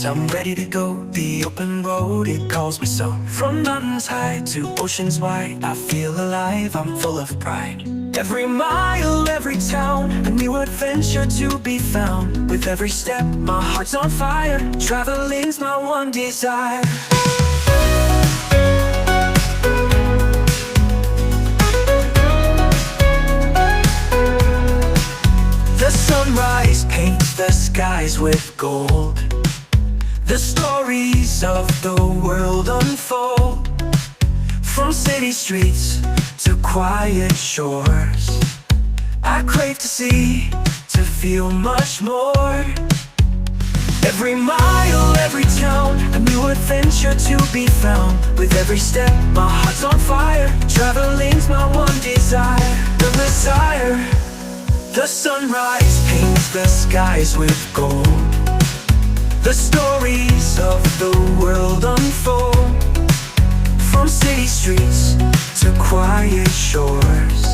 I'm ready to go. The open road, it calls me so. From mountains high to oceans wide, I feel alive, I'm full of pride. Every mile, every town, a new adventure to be found. With every step, my heart's on fire. Traveling's my one desire. The sunrise paints the skies with gold. The stories of the world unfold. From city streets to quiet shores, I crave to see, to feel much more. Every mile, every town, a new adventure to be found. With every step, my heart's on fire. Traveling's my one desire, the desire. The sunrise paints the skies with gold. The stories of the world unfold. From city streets to quiet shores,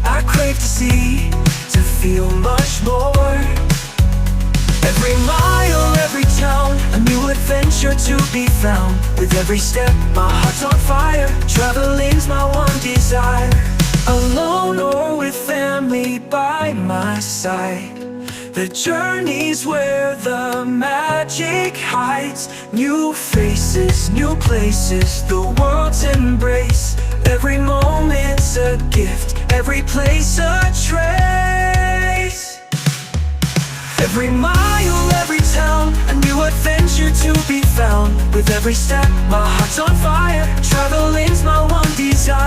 I crave to see, to feel much more. Every mile, every town, a new adventure to be found. With every step, my heart's on fire. Traveling's my one desire. Alone or with family by my side, the journey's where the magic hides. New faces, new places, the world's embrace. Every moment's a gift, every place a trace. Every mile, every town, a new adventure to be found. With every step, my heart's on fire. Traveling's my one desire.